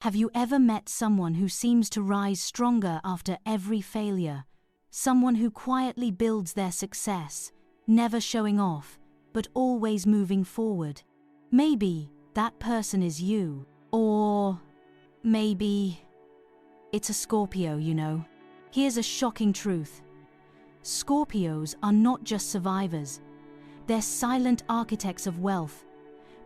Have you ever met someone who seems to rise stronger after every failure? Someone who quietly builds their success, never showing off, but always moving forward. Maybe that person is you. Or maybe it's a Scorpio, you know. Here's a shocking truth. Scorpios are not just survivors. They're silent architects of wealth.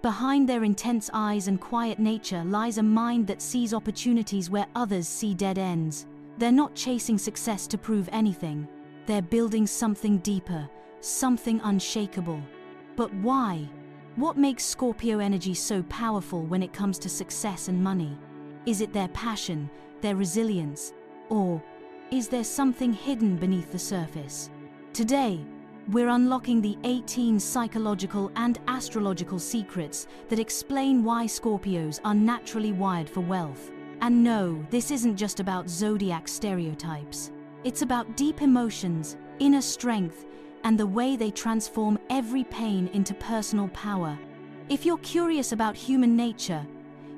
Behind their intense eyes and quiet nature lies a mind that sees opportunities where others see dead ends. They're not chasing success to prove anything. They're building something deeper, something unshakable. But why? What makes Scorpio energy so powerful when it comes to success and money? Is it their passion, their resilience, or is there something hidden beneath the surface? Today, we're unlocking the 18 psychological and astrological secrets that explain why Scorpios are naturally wired for wealth. And no, this isn't just about zodiac stereotypes. It's about deep emotions, inner strength, and the way they transform every pain into personal power. If you're curious about human nature,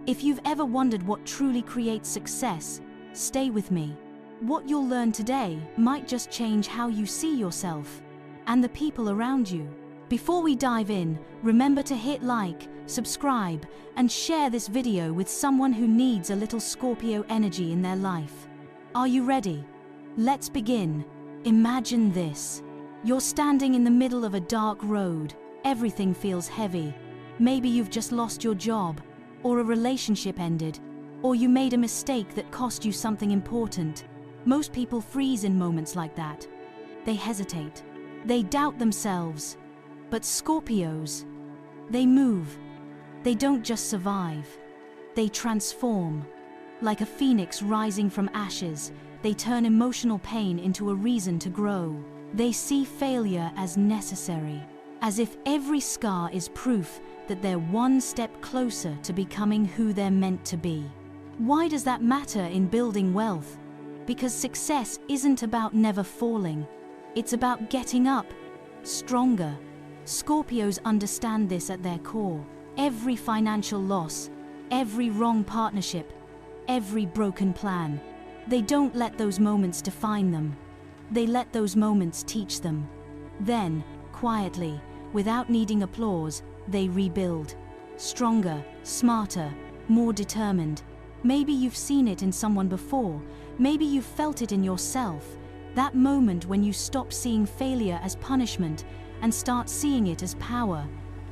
if you've ever wondered what truly creates success, stay with me. What you'll learn today might just change how you see yourself and the people around you. Before we dive in, remember to hit like, subscribe, and share this video with someone who needs a little Scorpio energy in their life. Are you ready? Let's begin. Imagine this. You're standing in the middle of a dark road. Everything feels heavy. Maybe you've just lost your job, or a relationship ended, or you made a mistake that cost you something important. Most people freeze in moments like that. They hesitate. They doubt themselves. But Scorpios, they move. They don't just survive. They transform. Like a phoenix rising from ashes, they turn emotional pain into a reason to grow. They see failure as necessary, as if every scar is proof that they're one step closer to becoming who they're meant to be. Why does that matter in building wealth? Because success isn't about never falling. It's about getting up, stronger. Scorpios understand this at their core. Every financial loss, every wrong partnership, every broken plan. They don't let those moments define them. They let those moments teach them. Then, quietly, without needing applause, they rebuild. Stronger, smarter, more determined. Maybe you've seen it in someone before. Maybe you've felt it in yourself. That moment when you stop seeing failure as punishment and start seeing it as power.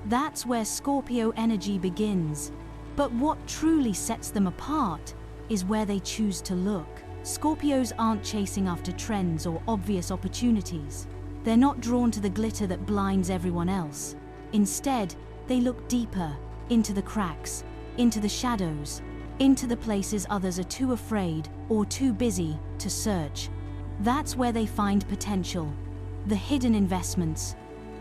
That's where Scorpio energy begins. But what truly sets them apart is where they choose to look. Scorpios aren't chasing after trends or obvious opportunities. They're not drawn to the glitter that blinds everyone else. Instead, they look deeper, into the cracks, into the shadows, into the places others are too afraid or too busy to search. That's where they find potential. The hidden investments,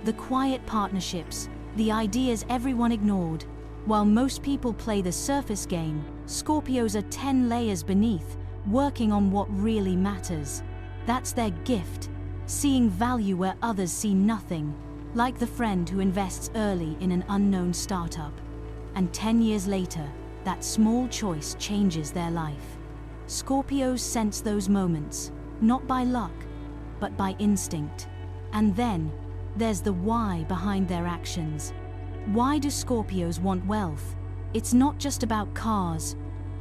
the quiet partnerships, the ideas everyone ignored. While most people play the surface game, Scorpios are 10 layers beneath, working on what really matters. That's their gift, seeing value where others see nothing, like the friend who invests early in an unknown startup. And 10 years later, that small choice changes their life. Scorpios sense those moments, not by luck, but by instinct. And then, there's the why behind their actions. Why do Scorpios want wealth? It's not just about cars,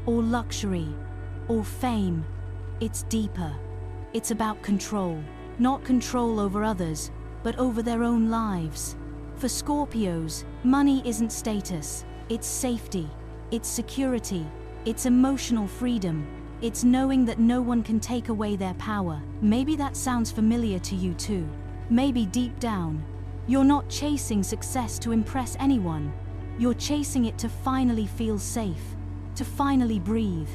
or luxury, or fame. It's deeper. It's about control. Not control over others, but over their own lives. For Scorpios, money isn't status. It's safety. It's security. It's emotional freedom. It's knowing that no one can take away their power. Maybe that sounds familiar to you too. Maybe deep down, you're not chasing success to impress anyone. You're chasing it to finally feel safe, to finally breathe.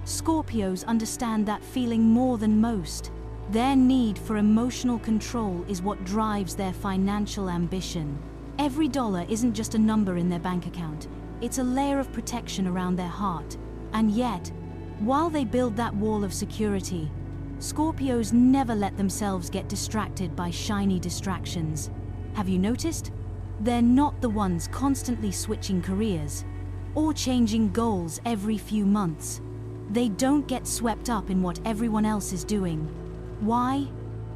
Scorpios understand that feeling more than most. Their need for emotional control is what drives their financial ambition. Every dollar isn't just a number in their bank account. It's a layer of protection around their heart. And yet, while they build that wall of security, Scorpios never let themselves get distracted by shiny distractions. Have you noticed? They're not the ones constantly switching careers, or changing goals every few months. They don't get swept up in what everyone else is doing. Why?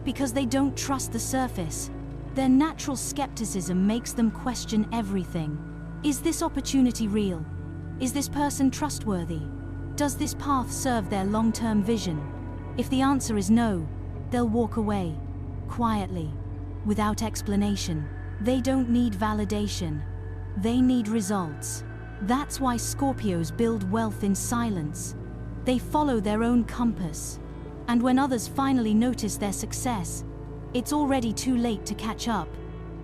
Because they don't trust the surface. Their natural skepticism makes them question everything. Is this opportunity real? Is this person trustworthy? Does this path serve their long-term vision? If the answer is no, they'll walk away, quietly, without explanation. They don't need validation. They need results. That's why Scorpios build wealth in silence. They follow their own compass. And when others finally notice their success, it's already too late to catch up.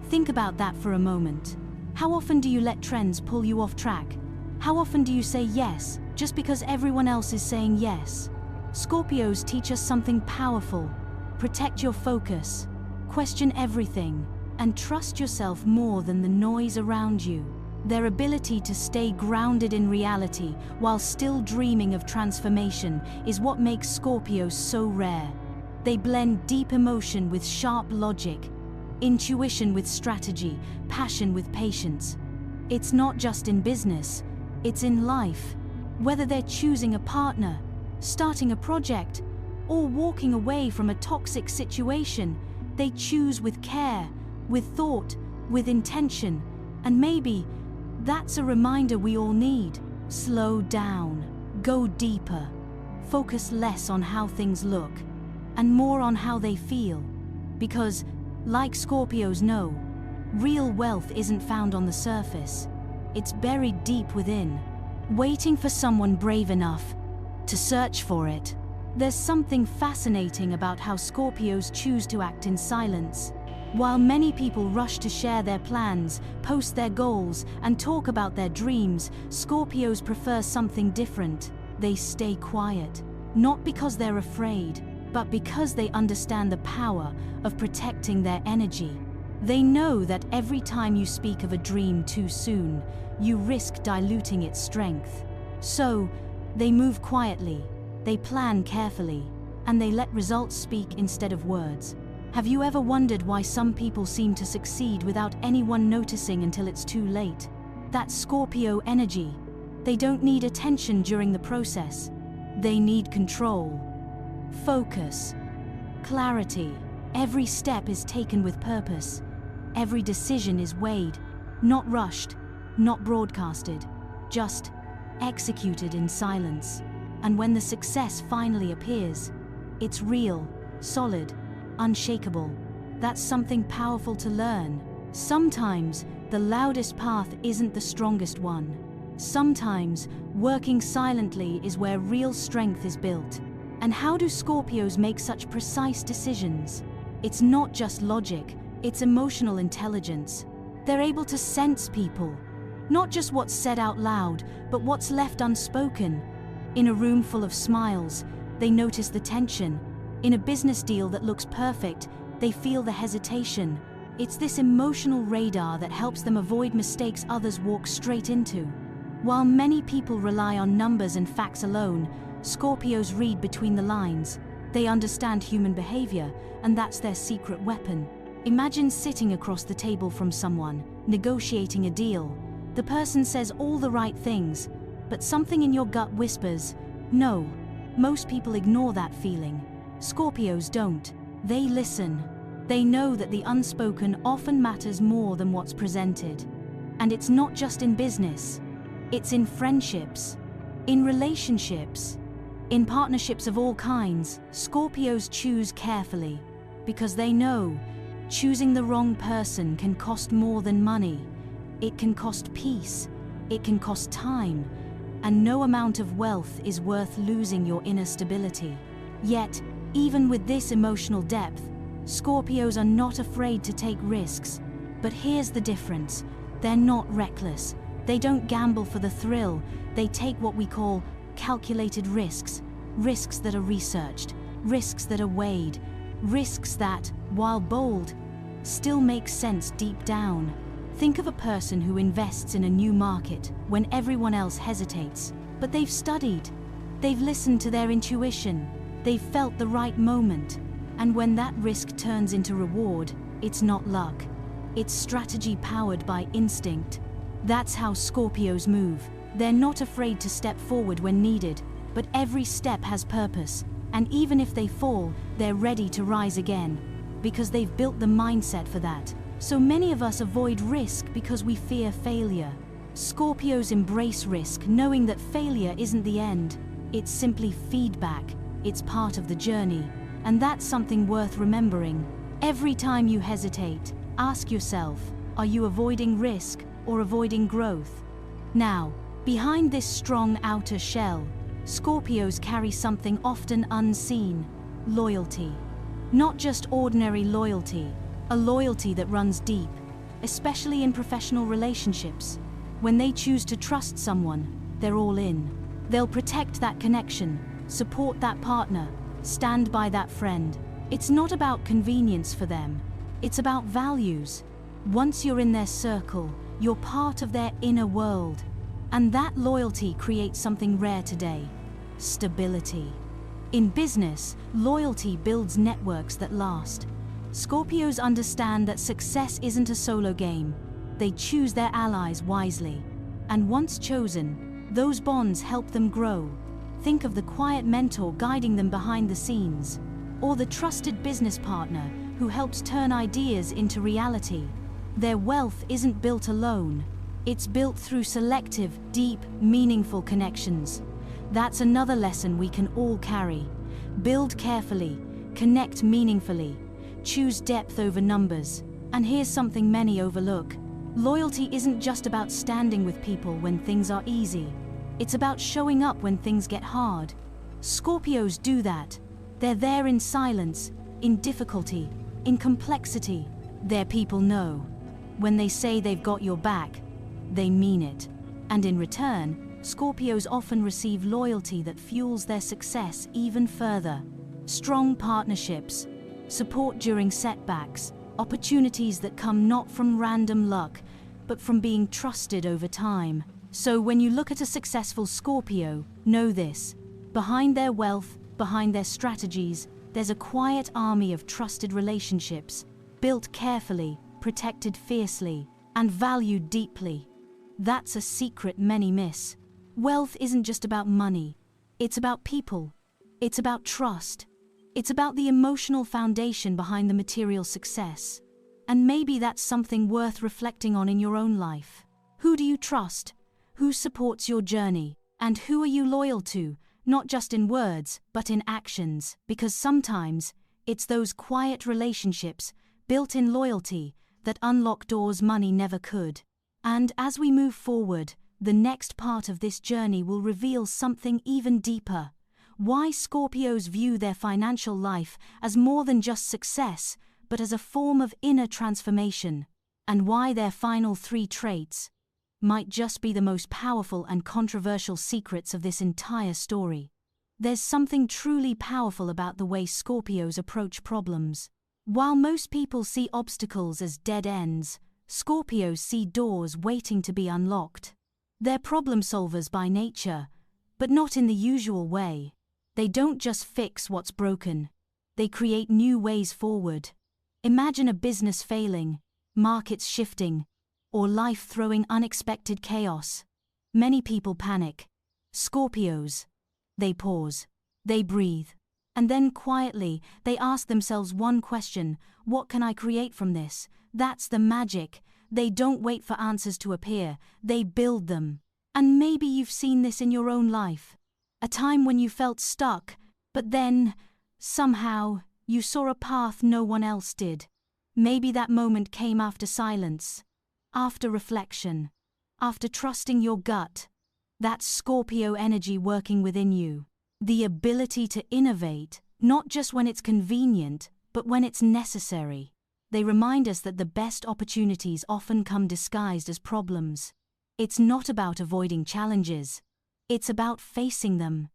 Think about that for a moment. How often do you let trends pull you off track? How often do you say yes just because everyone else is saying yes? Scorpios teach us something powerful. Protect your focus, question everything, and trust yourself more than the noise around you. Their ability to stay grounded in reality while still dreaming of transformation is what makes Scorpios so rare. They blend deep emotion with sharp logic, intuition with strategy, passion with patience. It's not just in business, it's in life. Whether they're choosing a partner, starting a project, or walking away from a toxic situation, they choose with care, with thought, with intention, and maybe that's a reminder we all need. Slow down, go deeper, focus less on how things look, and more on how they feel. Because, like Scorpios know, real wealth isn't found on the surface. It's buried deep within, waiting for someone brave enough to search for it. There's something fascinating about how Scorpios choose to act in silence. While many people rush to share their plans, post their goals, and talk about their dreams, Scorpios prefer something different. They stay quiet, not because they're afraid, but because they understand the power of protecting their energy. They know that every time you speak of a dream too soon, you risk diluting its strength. So, they move quietly, they plan carefully, and they let results speak instead of words. Have you ever wondered why some people seem to succeed without anyone noticing until it's too late? That's Scorpio energy. They don't need attention during the process. They need control, focus, clarity. Every step is taken with purpose. Every decision is weighed, not rushed, not broadcasted, just executed in silence. And when the success finally appears, it's real, solid, unshakable. That's something powerful to learn. Sometimes the loudest path isn't the strongest one. Sometimes working silently is where real strength is built. And how do Scorpios make such precise decisions? It's not just logic, it's emotional intelligence. They're able to sense people, not just what's said out loud, but what's left unspoken. In a room full of smiles, they notice the tension. In a business deal that looks perfect, they feel the hesitation. It's this emotional radar that helps them avoid mistakes others walk straight into. While many people rely on numbers and facts alone, Scorpios read between the lines. They understand human behavior, and that's their secret weapon. Imagine sitting across the table from someone, negotiating a deal. The person says all the right things, but something in your gut whispers, no. Most people ignore that feeling. Scorpios don't. They listen. They know that the unspoken often matters more than what's presented. And it's not just in business. It's in friendships, in relationships, in partnerships of all kinds. Scorpios choose carefully because they know choosing the wrong person can cost more than money. It can cost peace, it can cost time, and no amount of wealth is worth losing your inner stability. Yet, even with this emotional depth, Scorpios are not afraid to take risks. But here's the difference. They're not reckless. They don't gamble for the thrill. They take what we call calculated risks. Risks that are researched. Risks that are weighed. Risks that, while bold, still make sense deep down. Think of a person who invests in a new market when everyone else hesitates. But they've studied. They've listened to their intuition. They've felt the right moment. And when that risk turns into reward, it's not luck. It's strategy powered by instinct. That's how Scorpios move. They're not afraid to step forward when needed, but every step has purpose, and even if they fall, they're ready to rise again, because they've built the mindset for that. So many of us avoid risk because we fear failure. Scorpios embrace risk, knowing that failure isn't the end. It's simply feedback. It's part of the journey. And that's something worth remembering. Every time you hesitate, ask yourself, are you avoiding risk or avoiding growth? Now, behind this strong outer shell, Scorpios carry something often unseen: loyalty. Not just ordinary loyalty, a loyalty that runs deep, especially in professional relationships. When they choose to trust someone, they're all in. They'll protect that connection, support that partner, stand by that friend. It's not about convenience for them, it's about values. Once you're in their circle, you're part of their inner world. And that loyalty creates something rare today: stability. In business, loyalty builds networks that last. Scorpios understand that success isn't a solo game. They choose their allies wisely. And once chosen, those bonds help them grow. Think of the quiet mentor guiding them behind the scenes, or the trusted business partner who helps turn ideas into reality. Their wealth isn't built alone. It's built through selective, deep, meaningful connections. That's another lesson we can all carry. Build carefully, connect meaningfully, choose depth over numbers. And here's something many overlook: loyalty isn't just about standing with people when things are easy. It's about showing up when things get hard. Scorpios do that. They're there in silence, in difficulty, in complexity. Their people know. When they say they've got your back, they mean it. And in return, Scorpios often receive loyalty that fuels their success even further. Strong partnerships, support during setbacks, opportunities that come not from random luck, but from being trusted over time. So when you look at a successful Scorpio, know this: behind their wealth, behind their strategies, there's a quiet army of trusted relationships, built carefully, protected fiercely, and valued deeply. That's a secret many miss. Wealth isn't just about money. It's about people. It's about trust. It's about the emotional foundation behind the material success. And maybe that's something worth reflecting on in your own life. Who do you trust? Who supports your journey? And who are you loyal to, not just in words, but in actions? Because sometimes it's those quiet relationships, built-in loyalty, that unlock doors money never could. And as we move forward, the next part of this journey will reveal something even deeper: why Scorpios view their financial life as more than just success, but as a form of inner transformation, and why their final 3 traits might just be the most powerful and controversial secrets of this entire story. There's something truly powerful about the way Scorpios approach problems. While most people see obstacles as dead ends, Scorpios see doors waiting to be unlocked. They're problem solvers by nature, but not in the usual way. They don't just fix what's broken. They create new ways forward. Imagine a business failing, markets shifting, or life throwing unexpected chaos. Many people panic. Scorpios, they pause, they breathe, and then quietly they ask themselves one question: what can I create from this? That's the magic. They don't wait for answers to appear, they build them. And maybe you've seen this in your own life. A time when you felt stuck, but then, somehow, you saw a path no one else did. Maybe that moment came after silence, after reflection, after trusting your gut. That's Scorpio energy working within you. The ability to innovate, not just when it's convenient, but when it's necessary. They remind us that the best opportunities often come disguised as problems. It's not about avoiding challenges. It's about facing them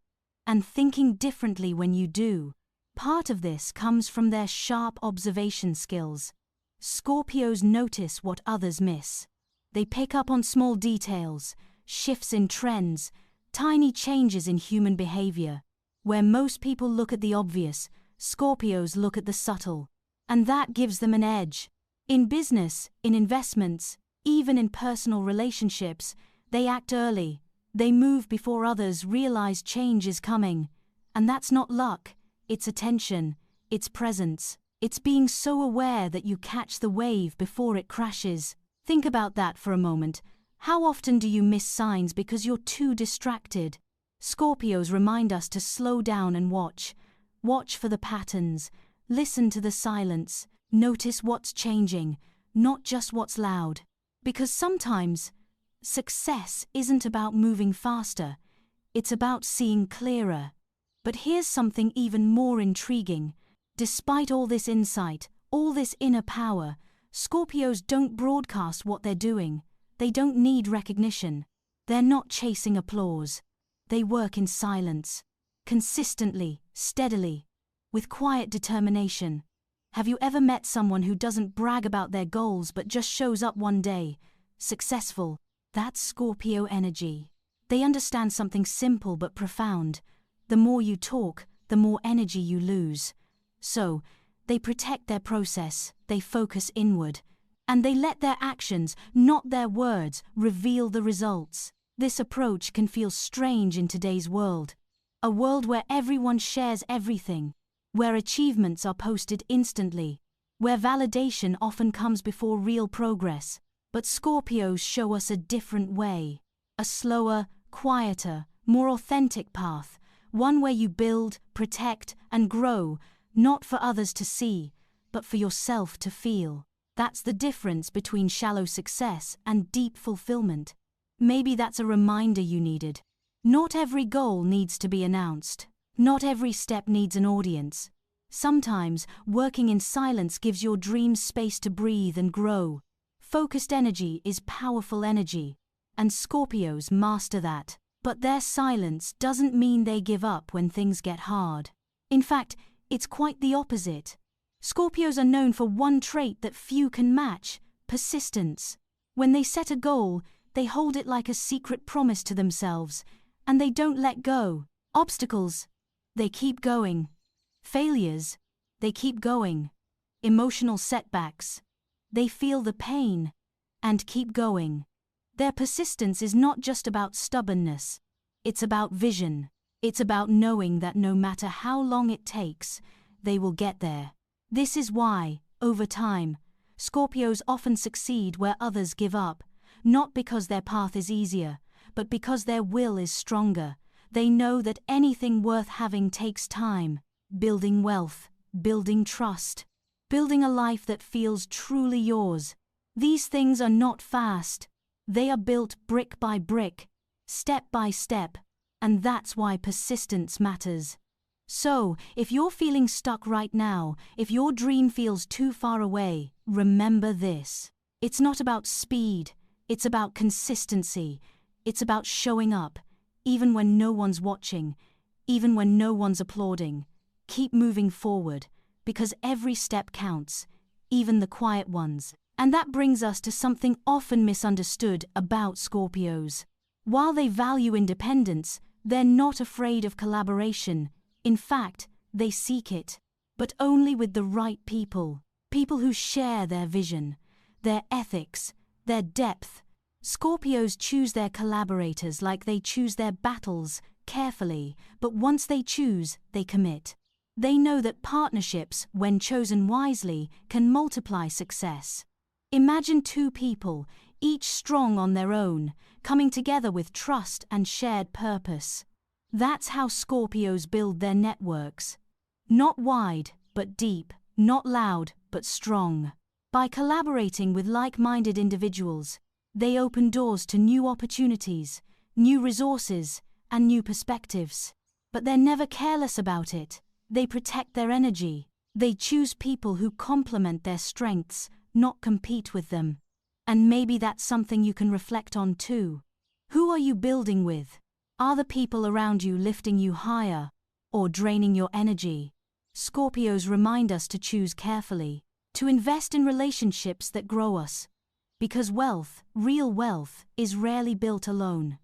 and thinking differently when you do. Part of this comes from their sharp observation skills. Scorpios notice what others miss. They pick up on small details, shifts in trends, tiny changes in human behavior. Where most people look at the obvious, Scorpios look at the subtle. And that gives them an edge. In business, in investments, even in personal relationships, they act early. They move before others realize change is coming. And that's not luck, it's attention, it's presence. It's being so aware that you catch the wave before it crashes. Think about that for a moment. How often do you miss signs because you're too distracted? Scorpios remind us to slow down and watch. Watch for the patterns. Listen to the silence. Notice what's changing, not just what's loud. Because sometimes, success isn't about moving faster. It's about seeing clearer. But here's something even more intriguing. Despite all this insight, all this inner power, Scorpios don't broadcast what they're doing. They don't need recognition. They're not chasing applause. They work in silence, consistently, steadily, with quiet determination. Have you ever met someone who doesn't brag about their goals but just shows up one day, successful? That's Scorpio energy. They understand something simple but profound. The more you talk, the more energy you lose. So, they protect their process, they focus inward, and they let their actions, not their words, reveal the results. This approach can feel strange in today's world. A world where everyone shares everything, where achievements are posted instantly, where validation often comes before real progress. But Scorpios show us a different way. A slower, quieter, more authentic path. One where you build, protect, and grow, not for others to see, but for yourself to feel. That's the difference between shallow success and deep fulfillment. Maybe that's a reminder you needed. Not every goal needs to be announced. Not every step needs an audience. Sometimes, working in silence gives your dreams space to breathe and grow. Focused energy is powerful energy, and Scorpios master that. But their silence doesn't mean they give up when things get hard. In fact, it's quite the opposite. Scorpios are known for one trait that few can match: persistence. When they set a goal, they hold it like a secret promise to themselves, and they don't let go. Obstacles, they keep going. Failures, they keep going. Emotional setbacks, they feel the pain and keep going. Their persistence is not just about stubbornness. It's about vision. It's about knowing that no matter how long it takes, they will get there. This is why, over time, Scorpios often succeed where others give up, not because their path is easier, but because their will is stronger. They know that anything worth having takes time. Building wealth, building trust, building a life that feels truly yours. These things are not fast. They are built brick by brick, step by step, and that's why persistence matters. So, if you're feeling stuck right now, if your dream feels too far away, remember this. It's not about speed, it's about consistency. It's about showing up, even when no one's watching, even when no one's applauding. Keep moving forward, because every step counts, even the quiet ones. And that brings us to something often misunderstood about Scorpios. While they value independence, they're not afraid of collaboration. In fact, they seek it. But only with the right people. People who share their vision, their ethics, their depth. Scorpios choose their collaborators like they choose their battles, carefully, but once they choose, they commit. They know that partnerships, when chosen wisely, can multiply success. Imagine two people, each strong on their own, coming together with trust and shared purpose. That's how Scorpios build their networks. Not wide, but deep. Not loud, but strong. By collaborating with like-minded individuals, they open doors to new opportunities, new resources, and new perspectives. But they're never careless about it. They protect their energy. They choose people who complement their strengths, not compete with them. And maybe that's something you can reflect on too. Who are you building with? Are the people around you lifting you higher, or draining your energy? Scorpios remind us to choose carefully, to invest in relationships that grow us. Because wealth, real wealth, is rarely built alone.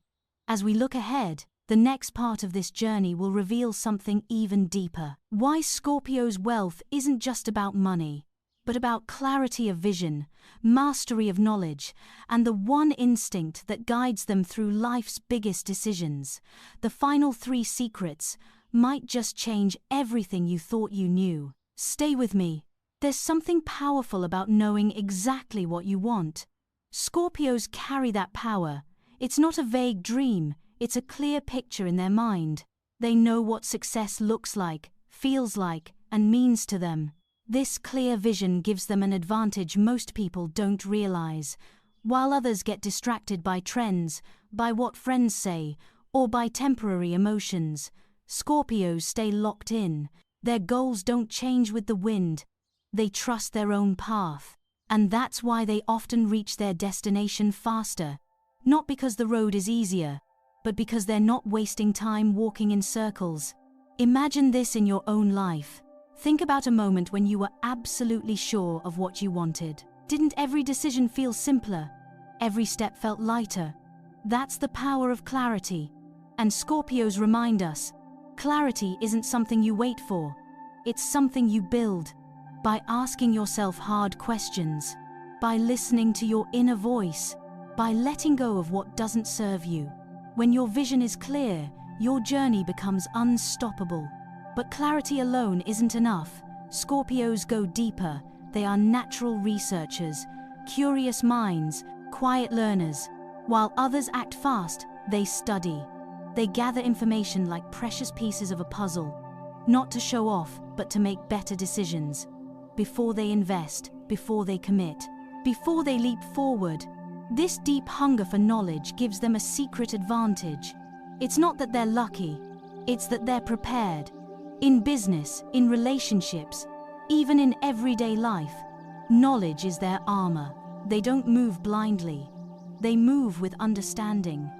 As we look ahead, the next part of this journey will reveal something even deeper. Why Scorpios' wealth isn't just about money, but about clarity of vision, mastery of knowledge, and the one instinct that guides them through life's biggest decisions. The final 3 secrets might just change everything you thought you knew. Stay with me. There's something powerful about knowing exactly what you want. Scorpios carry that power. It's not a vague dream, it's a clear picture in their mind. They know what success looks like, feels like, and means to them. This clear vision gives them an advantage most people don't realize. While others get distracted by trends, by what friends say, or by temporary emotions, Scorpios stay locked in. Their goals don't change with the wind. They trust their own path. And that's why they often reach their destination faster. Not because the road is easier, but because they're not wasting time walking in circles. Imagine this in your own life. Think about a moment when you were absolutely sure of what you wanted. Didn't every decision feel simpler? Every step felt lighter? That's the power of clarity. And Scorpios remind us, clarity isn't something you wait for. It's something you build. By asking yourself hard questions, by listening to your inner voice, by letting go of what doesn't serve you. When your vision is clear, your journey becomes unstoppable. But clarity alone isn't enough. Scorpios go deeper. They are natural researchers, curious minds, quiet learners. While others act fast, they study. They gather information like precious pieces of a puzzle, not to show off, but to make better decisions. Before they invest, before they commit, before they leap forward. This deep hunger for knowledge gives them a secret advantage. It's not that they're lucky, it's that they're prepared. In business, in relationships, even in everyday life, knowledge is their armor. They don't move blindly. They move with understanding.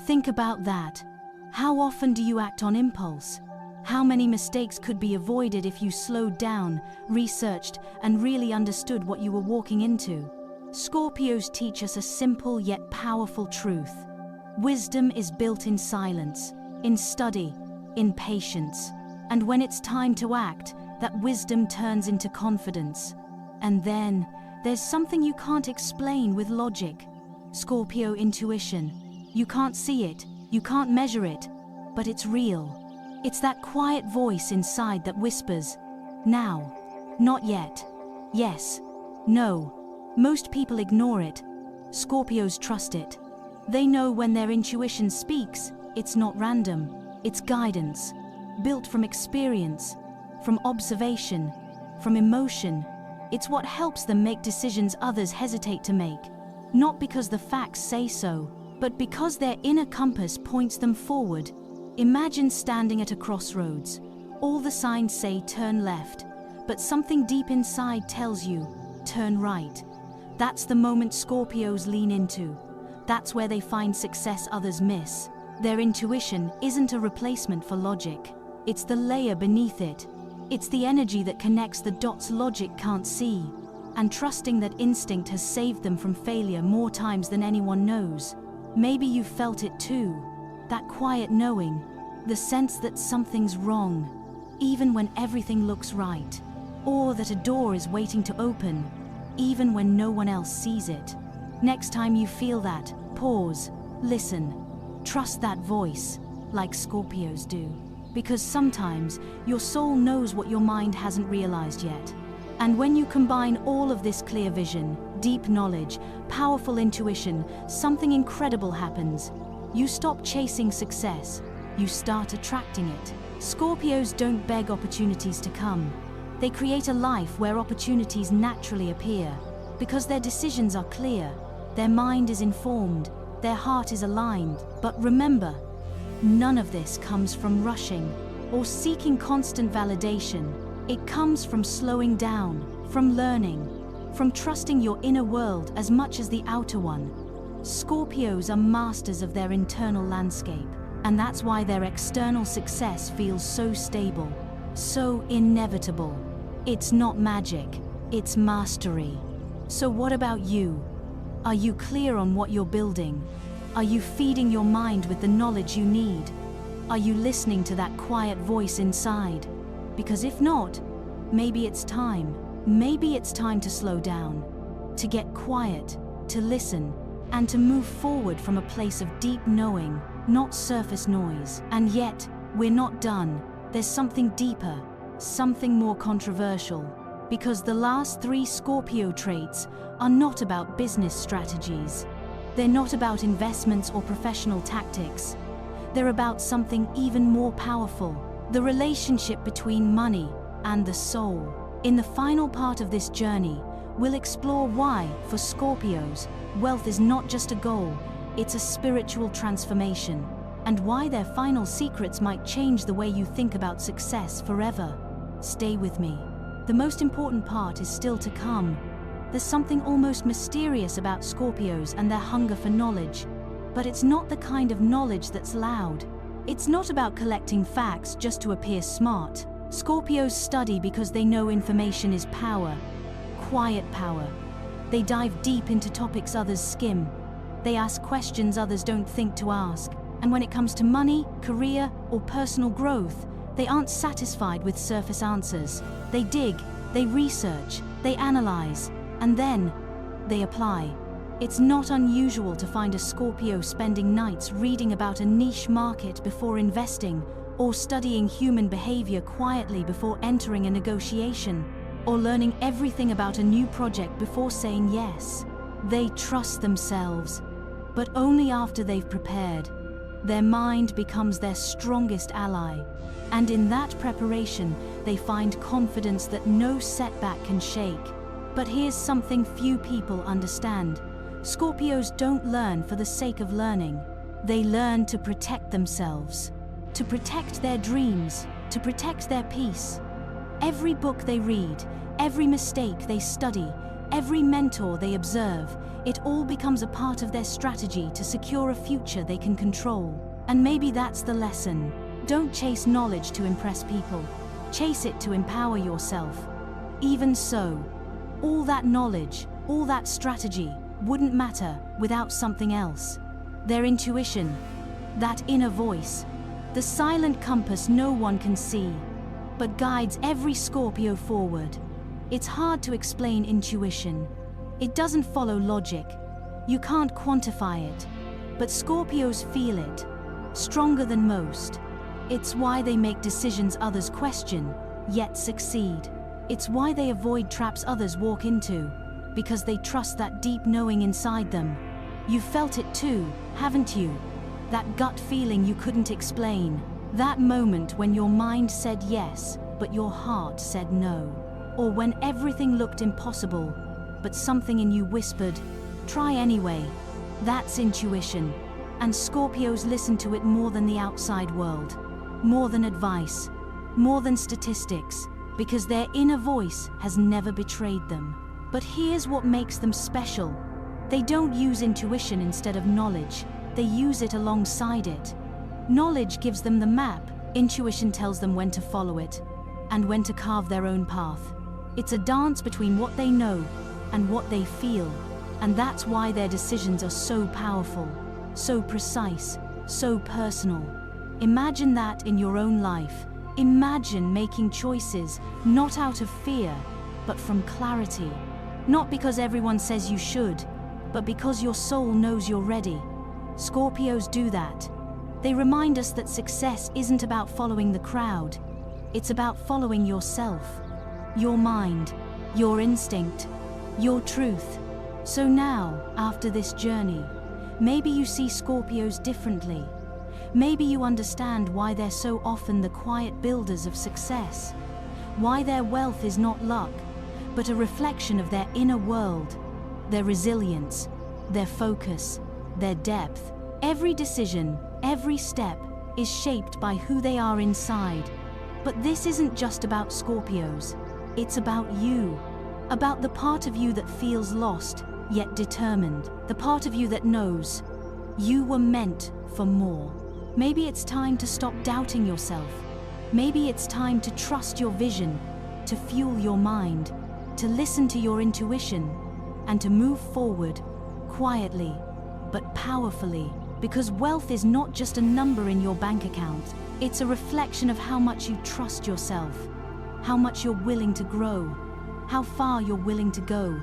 Think about that. How often do you act on impulse? How many mistakes could be avoided if you slowed down, researched, and really understood what you were walking into? Scorpios teach us a simple yet powerful truth. Wisdom is built in silence, in study, in patience. And when it's time to act, that wisdom turns into confidence. And then, there's something you can't explain with logic. Scorpio intuition. You can't see it, you can't measure it, but it's real. It's that quiet voice inside that whispers, now, not yet, yes, no. Most people ignore it. Scorpios trust it. They know when their intuition speaks, it's not random, it's guidance, built from experience, from observation, from emotion. It's what helps them make decisions others hesitate to make, not because the facts say so, but because their inner compass points them forward. Imagine standing at a crossroads. All the signs say turn left, but something deep inside tells you, turn right. That's the moment Scorpios lean into. That's where they find success others miss. Their intuition isn't a replacement for logic. It's the layer beneath it. It's the energy that connects the dots logic can't see. And trusting that instinct has saved them from failure more times than anyone knows. Maybe you've felt it too. That quiet knowing, the sense that something's wrong, even when everything looks right, or that a door is waiting to open, even when no one else sees it. Next time you feel that, pause, listen, trust that voice, like Scorpios do. Because sometimes your soul knows what your mind hasn't realized yet. And when you combine all of this clear vision, deep knowledge, powerful intuition, something incredible happens. You stop chasing success, you start attracting it. Scorpios don't beg opportunities to come. They create a life where opportunities naturally appear. Because their decisions are clear, their mind is informed, their heart is aligned. But remember, none of this comes from rushing or seeking constant validation. It comes from slowing down, from learning, from trusting your inner world as much as the outer one. Scorpios are masters of their internal landscape, and that's why their external success feels so stable, so inevitable. It's not magic, it's mastery. So what about you? Are you clear on what you're building? Are you feeding your mind with the knowledge you need? Are you listening to that quiet voice inside? Because if not, maybe it's time. maybe it's time to slow down, to get quiet, to listen, and to move forward from a place of deep knowing, not surface noise. And yet, we're not done. There's something deeper, something more controversial, because the last 3 Scorpio traits are not about business strategies. They're not about investments or professional tactics. They're about something even more powerful, the relationship between money and the soul. In the final part of this journey, we'll explore why, for Scorpios, wealth is not just a goal, it's a spiritual transformation, and why their final secrets might change the way you think about success forever. Stay with me. The most important part is still to come. There's something almost mysterious about Scorpios and their hunger for knowledge, but it's not the kind of knowledge that's loud. It's not about collecting facts just to appear smart. Scorpios study because they know information is power, quiet power. They dive deep into topics others skim. They ask questions others don't think to ask. And when it comes to money, career, or personal growth, they aren't satisfied with surface answers. They dig, they research, they analyze, and then they apply. It's not unusual to find a Scorpio spending nights reading about a niche market before investing, or studying human behavior quietly before entering a negotiation, or learning everything about a new project before saying yes. They trust themselves, but only after they've prepared. Their mind becomes their strongest ally, and in that preparation, they find confidence that no setback can shake. But here's something few people understand. Scorpios don't learn for the sake of learning. They learn to protect themselves, to protect their dreams, to protect their peace. Every book they read, every mistake they study, every mentor they observe, it all becomes a part of their strategy to secure a future they can control. And maybe that's the lesson. Don't chase knowledge to impress people. Chase it to empower yourself. Even so, all that knowledge, all that strategy, wouldn't matter without something else. Their intuition, that inner voice, the silent compass no one can see, but guides every Scorpio forward. It's hard to explain intuition. It doesn't follow logic. You can't quantify it. But Scorpios feel it, stronger than most. It's why they make decisions others question, yet succeed. It's why they avoid traps others walk into, because they trust that deep knowing inside them. You've felt it too, haven't you? That gut feeling you couldn't explain. That moment when your mind said yes, but your heart said no. Or when everything looked impossible, but something in you whispered, try anyway. That's intuition. And Scorpios listen to it more than the outside world, more than advice, more than statistics, because their inner voice has never betrayed them. But here's what makes them special. They don't use intuition instead of knowledge, they use it alongside it. Knowledge gives them the map, intuition tells them when to follow it, and when to carve their own path. It's a dance between what they know and what they feel, and that's why their decisions are so powerful, so precise, so personal. Imagine that in your own life. Imagine making choices not out of fear, but from clarity. Not because everyone says you should, but because your soul knows you're ready. Scorpios do that. They remind us that success isn't about following the crowd. It's about following yourself, your mind, your instinct, your truth. So now, after this journey, maybe you see Scorpios differently. Maybe you understand why they're so often the quiet builders of success. Why their wealth is not luck, but a reflection of their inner world, their resilience, their focus, their depth. Every decision, every step, is shaped by who they are inside. But this isn't just about Scorpios. It's about you. About the part of you that feels lost, yet determined. The part of you that knows you were meant for more. Maybe it's time to stop doubting yourself. Maybe it's time to trust your vision, to fuel your mind, to listen to your intuition, and to move forward, quietly, but powerfully. Because wealth is not just a number in your bank account. It's a reflection of how much you trust yourself, how much you're willing to grow, how far you're willing to go,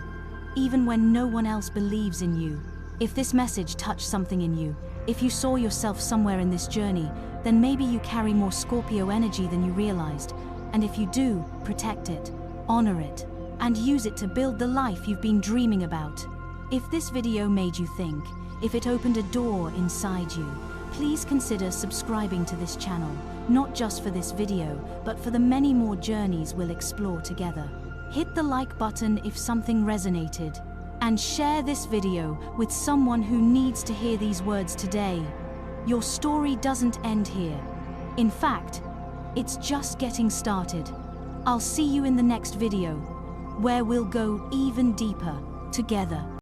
even when no one else believes in you. If this message touched something in you, if you saw yourself somewhere in this journey, then maybe you carry more Scorpio energy than you realized. And if you do, protect it, honor it, and use it to build the life you've been dreaming about. If this video made you think, if it opened a door inside you, please consider subscribing to this channel, not just for this video, but for the many more journeys we'll explore together. Hit the like button if something resonated, and share this video with someone who needs to hear these words today. Your story doesn't end here. In fact, it's just getting started. I'll see you in the next video, where we'll go even deeper together.